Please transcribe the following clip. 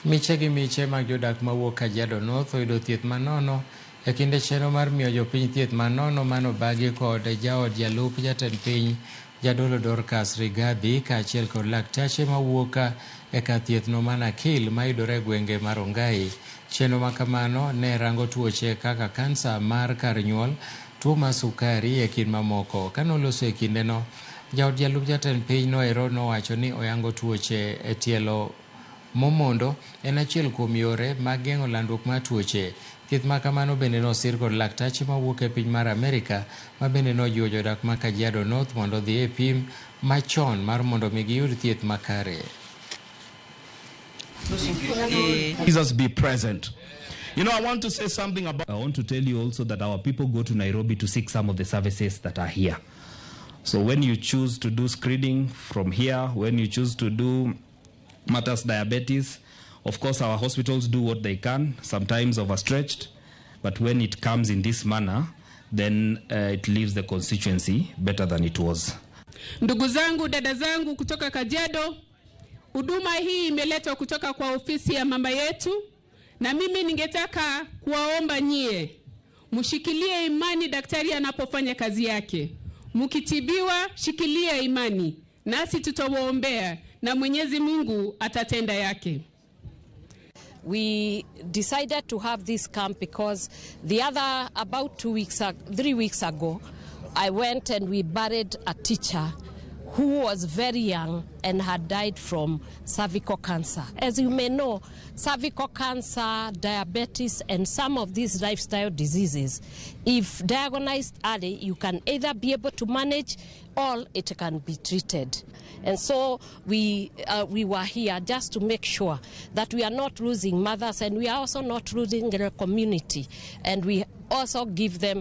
Miche gi miche mag jodak mawuok Kajiado North oyudo thieth manono e kinde chenro mar miyo jopiny thieth manono manobagi kod jaod jalup jatend piny jadolo Dorcas Rigathi kaachiel kod laktache mawuok e kar thiethno manakil mayudore e gwenge mar Ongai. Chenro makamano ne rango tuoche kaka kansa mar kar nyuol, tuo mar sukari e kind mamoko. Kanoloso e kindeno, jaod jalup jatend piny noero nowacho ni oyango tuoche e tielo momondo en achiel kuom yore mag geng'o landruok mar tuoche. Thieth makamano bende nosir kod laktache mawuok e piny mar Amerika ma bende nojiwo jodak ma Kajiado North mondo odhi e pim machon mar mondo mi giyud thieth makare. Jesus be present. You know, I want to say something about... I want to tell you also that our people go to Nairobi to seek some of the services that are here. So when you choose to do screening from here, when you choose to do matters diabetes, of course our hospitals do what they can, sometimes overstretched, but when it comes in this manner, then it leaves the constituency better than it was. Ndugu zangu, dada zangu kutoka Kajiado, huduma hii imeletwa kutoka kwa ofisi ya mama yetu, na mimi ningetaka kuwaomba nyie mshikilie imani daktari anapofanya kazi yake. Mkitibiwa, shikilia imani, nasi tutawaombea na Mwenyezi Mungu atatenda yake. We decided to have this camp because about 3 weeks ago, I went and we buried a teacher who was very young and had died from cervical cancer. As you may know, cervical cancer, diabetes, and some of these lifestyle diseases, if diagnosed early, you can either be able to manage or it can be treated. And so we were here just to make sure that we are not losing mothers and we are also not losing the community. And we also give them